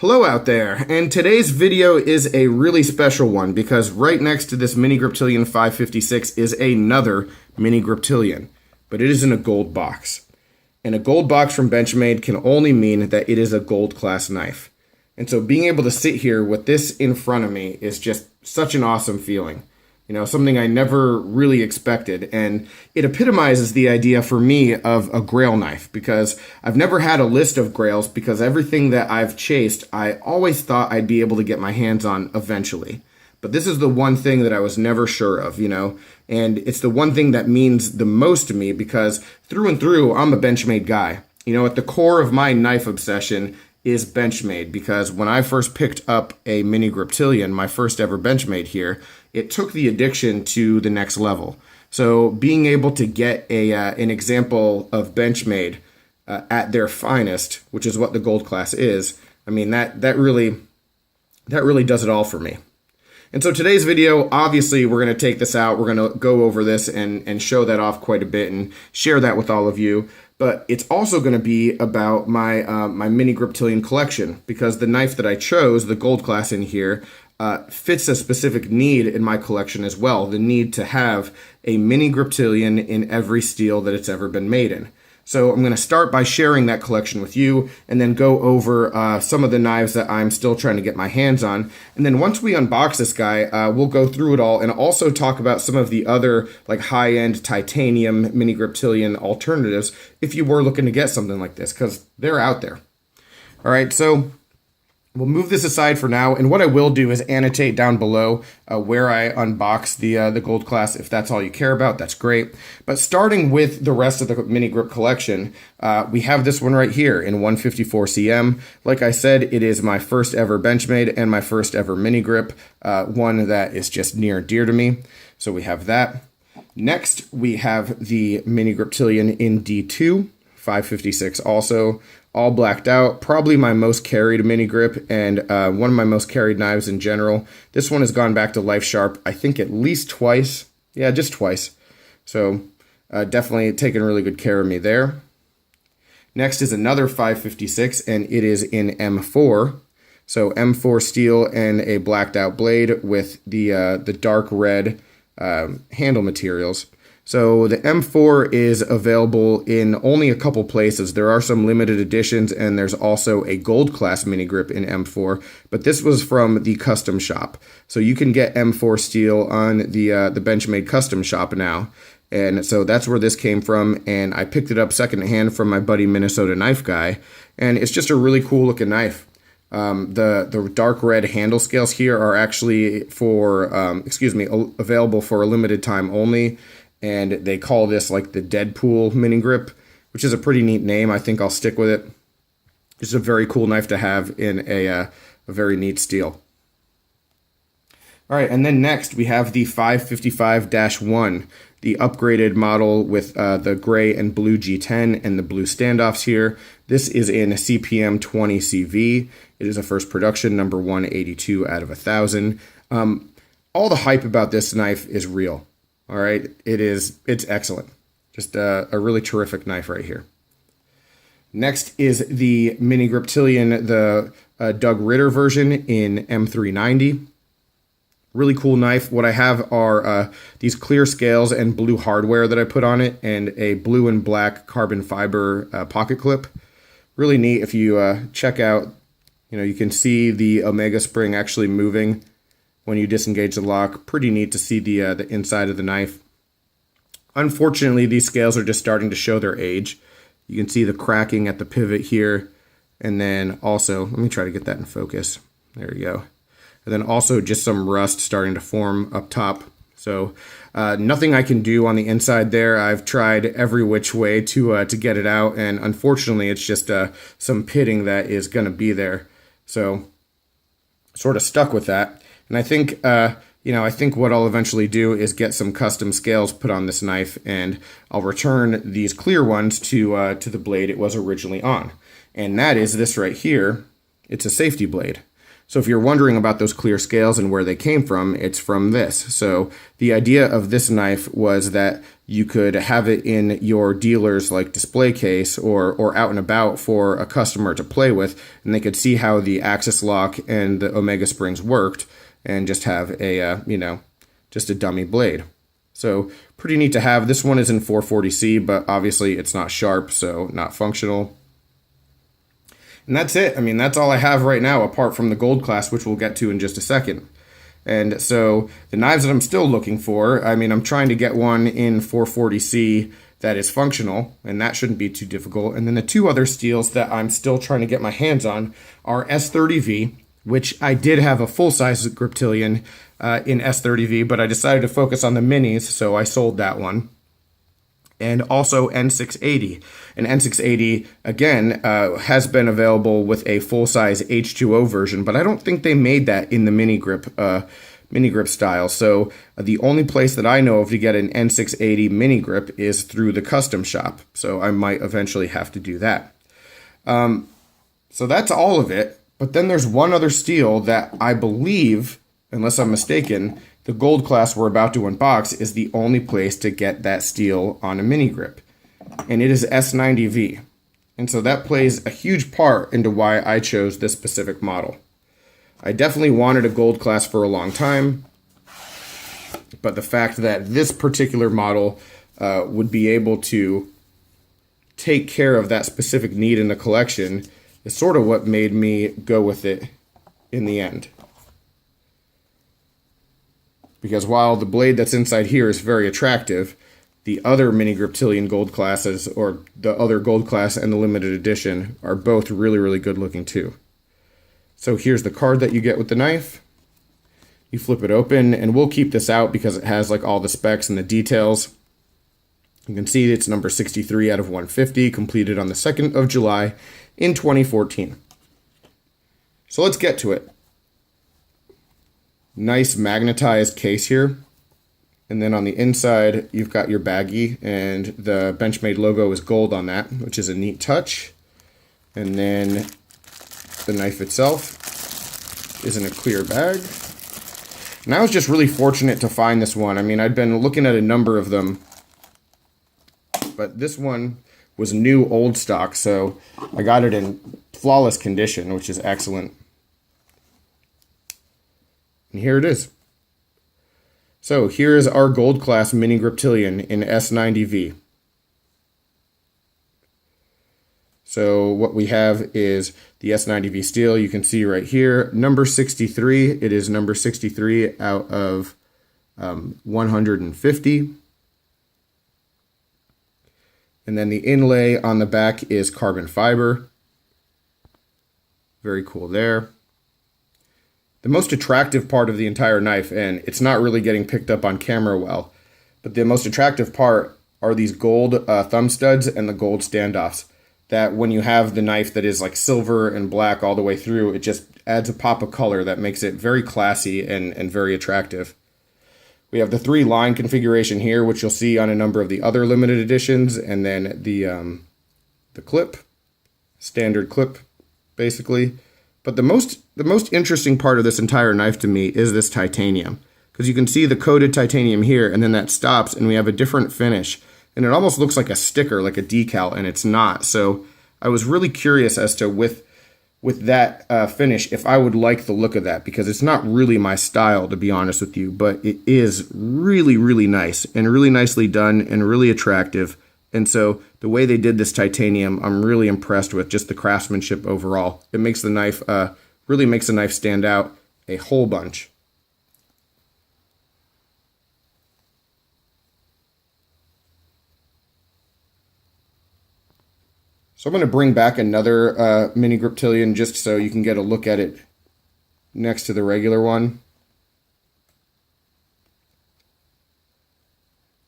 Hello out there, and today's video is a really special one because right next to this Mini Griptilian 556 is another Mini Griptilian, but it is in a gold box. And a gold box from Benchmade can only mean that it is a gold class knife. And so being able to sit here with this in front of me is just such an awesome feeling. You know, something I never really expected, and it epitomizes the idea for me of a Grail knife, because I've never had a list of Grails, because everything that I've chased, I always thought I'd be able to get my hands on eventually. But this is the one thing that I was never sure of, you know, and it's the one thing that means the most to me, because through and through, I'm a Benchmade guy. You know, at the core of my knife obsession is Benchmade, because when I first picked up a Mini Griptilian, my first ever Benchmade here, it took the addiction to the next level. So being able to get an example of Benchmade at their finest, which is what the gold class is, I mean, that really does it all for me. And so today's video, obviously, we're going to take this out. We're going to go over this and show that off quite a bit and share that with all of you. But it's also going to be about my my Mini Griptilian collection, because the knife that I chose, the gold class in here, fits a specific need in my collection as well. The need to have a Mini Griptilian in every steel that it's ever been made in. So I'm going to start by sharing that collection with you, and then go over some of the knives that I'm still trying to get my hands on. And then once we unbox this guy, we'll go through it all and also talk about some of the other like high-end titanium Mini Griptilian alternatives if you were looking to get something like this, because they're out there. All right, so we'll move this aside for now, and what I will do is annotate down below where I unbox the gold class. If that's all you care about, that's great. But starting with the rest of the Mini Grip collection, we have this one right here in 154 cm. Like I said, it is my first ever Benchmade and my first ever Mini Grip, one that is just near and dear to me. So we have that. Next, we have the Mini Griptilian in D2, 556 also. All blacked out, probably my most carried Mini Grip, and one of my most carried knives in general. This one has gone back to Life Sharp, I think at least twice. Yeah, just twice. So definitely taking really good care of me there. Next is another 556, and it is in M4. So M4 steel and a blacked out blade with the dark red handle materials. So the M4 is available in only a couple places. There are some limited editions, and there's also a gold class Mini Grip in M4, but this was from the custom shop. So you can get M4 steel on the Benchmade custom shop now. And so that's where this came from, and I picked it up secondhand from my buddy Minnesota Knife Guy, and it's just a really cool looking knife. The dark red handle scales here are actually for, available for a limited time only. And they call this like the Deadpool Mini Grip, which is a pretty neat name. I think I'll stick with it. It's a very cool knife to have in a very neat steel. All right, and then next we have the 555-1, the upgraded model with the gray and blue G10 and the blue standoffs here. This is in CPM 20 CV. It is a first production, number 182 out of 1,000. All the hype about this knife is real. All right, it's excellent. Just a really terrific knife right here. Next is the Mini Griptilian, the Doug Ritter version in M390. Really cool knife. What I have are these clear scales and blue hardware that I put on it, and a blue and black carbon fiber pocket clip. Really neat. If you check out, you know, you can see the Omega spring actually moving when you disengage the lock. Pretty neat to see the inside of the knife. Unfortunately, these scales are just starting to show their age. You can see the cracking at the pivot here, and then also, let me try to get that in focus. There you go. And then also just some rust starting to form up top. So nothing I can do on the inside there. I've tried every which way to get it out, and unfortunately, it's just some pitting that is going to be there. So sort of stuck with that. And I think, I think what I'll eventually do is get some custom scales put on this knife, and I'll return these clear ones to the blade it was originally on. And that is this right here. It's a safety blade. So if you're wondering about those clear scales and where they came from, it's from this. So the idea of this knife was that you could have it in your dealer's like display case or out and about for a customer to play with, and they could see how the axis lock and the omega springs worked, and just have a just a dummy blade. So pretty neat to have. This one is in 440C, but obviously it's not sharp, so not functional. And that's it. I mean, that's all I have right now, apart from the gold class, which we'll get to in just a second. And so the knives that I'm still looking for, I mean, I'm trying to get one in 440C that is functional, and that shouldn't be too difficult. And then the two other steels that I'm still trying to get my hands on are S30V, which I did have a full-size Griptilian in S30V, but I decided to focus on the minis, so I sold that one. And also N680. And N680, again, has been available with a full-size H2O version, but I don't think they made that in the mini grip style. So the only place that I know of to get an N680 mini grip is through the custom shop. So I might eventually have to do that. So that's all of it. But then there's one other steel that I believe, unless I'm mistaken, the gold class we're about to unbox is the only place to get that steel on a mini grip. And it is S90V. And so that plays a huge part into why I chose this specific model. I definitely wanted a gold class for a long time, but the fact that this particular model would be able to take care of that specific need in the collection is sort of what made me go with it in the end. Because while the blade that's inside here is very attractive, the other mini Griptilian gold classes, or the other gold class and the limited edition, are both really, really good looking too. So here's the card that you get with the knife. You flip it open, and we'll keep this out because it has like all the specs and the details. You can see it's number 63 out of 150, completed on the 2nd of July in 2014. So let's get to it. Nice magnetized case here. And then on the inside, you've got your baggie, and the Benchmade logo is gold on that, which is a neat touch. And then the knife itself is in a clear bag. And I was just really fortunate to find this one. I mean, I'd been looking at a number of them, but this one was new old stock, so I got it in flawless condition, which is excellent. And here it is. So here is our gold class mini Griptilian in S90V. So what we have is the S90V steel. You can see right here, number 63. It is number 63 out of 150. And then the inlay on the back is carbon fiber. Very cool there. The most attractive part of the entire knife, and it's not really getting picked up on camera well, but the most attractive part are these gold thumb studs and the gold standoffs. That when you have the knife that is like silver and black all the way through, it just adds a pop of color that makes it very classy and very attractive. We have the 3-line configuration here, which you'll see on a number of the other limited editions, and then the clip, standard clip, basically. But the most interesting part of this entire knife to me is this titanium, because you can see the coated titanium here, and then that stops, and we have a different finish, and it almost looks like a sticker, like a decal, and it's not. So I was really curious as to with that finish, if I would like the look of that, because it's not really my style, to be honest with you, but it is really, really nice and really nicely done and really attractive. And so the way they did this titanium, I'm really impressed with just the craftsmanship overall. It makes the knife, really makes the knife stand out a whole bunch. So I'm going to bring back another mini Griptilian just so you can get a look at it next to the regular one.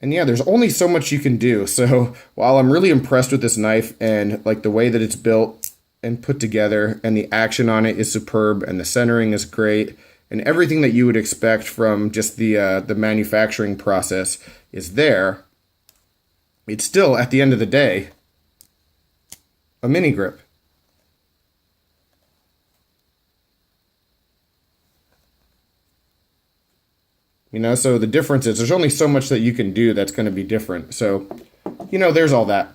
And yeah, there's only so much you can do. So while I'm really impressed with this knife and like the way that it's built and put together, and the action on it is superb, and the centering is great, and everything that you would expect from just the manufacturing process is there, it's still, at the end of the day, a mini grip. You know, so the difference is there's only so much that you can do that's going to be different. So, you know, there's all that.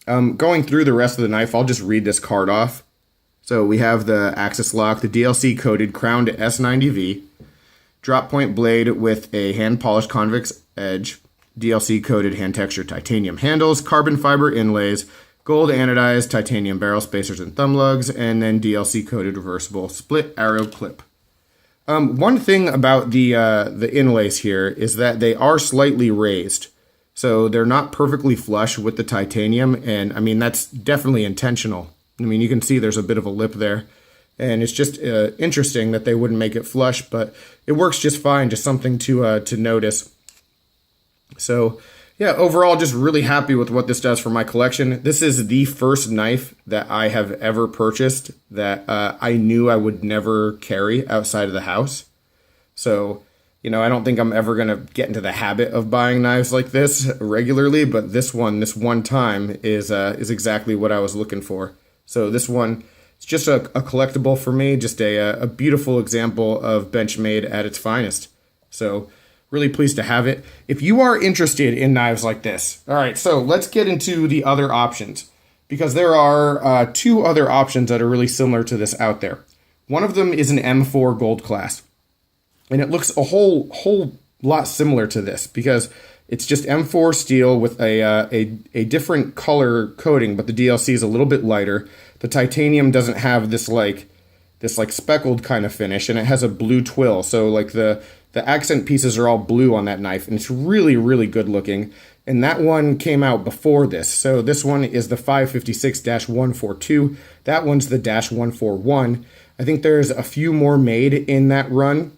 Going through the rest of the knife, I'll just read this card off. So we have the axis lock, the DLC coated crowned S90V, drop point blade with a hand polished convex edge, DLC coated hand texture titanium handles, carbon fiber inlays, gold anodized titanium barrel spacers and thumb lugs, and then DLC coated reversible split arrow clip. One thing about the inlays here is that they are slightly raised. So they're not perfectly flush with the titanium, and I mean, that's definitely intentional. I mean, you can see there's a bit of a lip there, and it's just interesting that they wouldn't make it flush, but it works just fine, just something to notice. So yeah, overall, just really happy with what this does for my collection. This is the first knife that I have ever purchased that I knew I would never carry outside of the house. So, you know, I don't think I'm ever going to get into the habit of buying knives like this regularly, but this one time is exactly what I was looking for. So this one, it's just a collectible for me, just a beautiful example of Benchmade at its finest. So really pleased to have it. If you are interested in knives like this, all right, so let's get into the other options, because there are two other options that are really similar to this out there. One of them is an M4 gold class, and it looks a whole lot similar to this because it's just M4 steel with a different color coating, but the DLC is a little bit lighter. The titanium doesn't have this like speckled kind of finish, and it has a blue twill. So like the accent pieces are all blue on that knife, and it's really, really good looking. And that one came out before this. So this one is the 556-142. That one's the -141. I think there's a few more made in that run.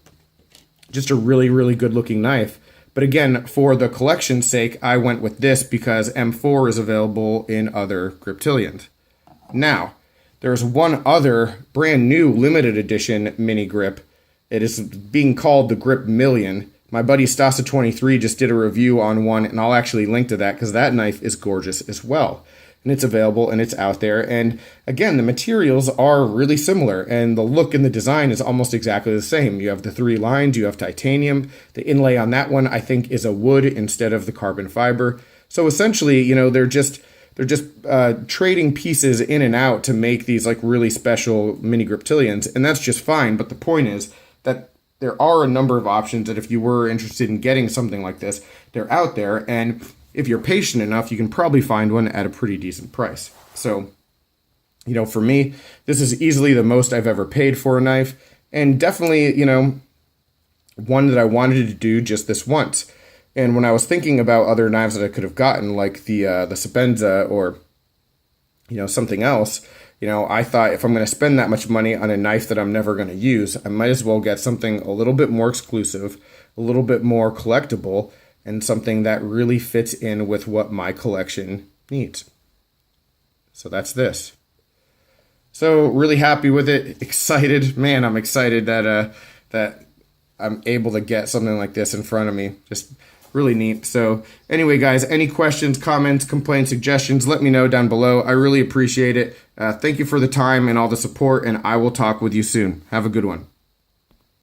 Just a really, really good looking knife. But again, for the collection's sake, I went with this because M4 is available in other Griptilians. Now, there's one other brand new limited edition mini grip. It is being called the Grip Million. My buddy Stasa23 just did a review on one, and I'll actually link to that because that knife is gorgeous as well. And it's available and it's out there. And again, the materials are really similar, and the look and the design is almost exactly the same. You have the 3 lines, you have titanium. The inlay on that one, I think, is a wood instead of the carbon fiber. So essentially, you know, they're just trading pieces in and out to make these like really special mini Griptilians, and that's just fine. But the point is that there are a number of options that if you were interested in getting something like this, they're out there, and if you're patient enough, you can probably find one at a pretty decent price. So, you know, for me, this is easily the most I've ever paid for a knife, and definitely, you know, one that I wanted to do just this once. And when I was thinking about other knives that I could have gotten, like the Sapenza or, you know, something else, you know, I thought if I'm going to spend that much money on a knife that I'm never going to use, I might as well get something a little bit more exclusive, a little bit more collectible, and something that really fits in with what my collection needs. So that's this. So really happy with it. Excited. Man, I'm excited that that I'm able to get something like this in front of me. Just really neat. So anyway, guys, any questions, comments, complaints, suggestions, let me know down below. I really appreciate it. Thank you for the time and all the support, and I will talk with you soon. Have a good one.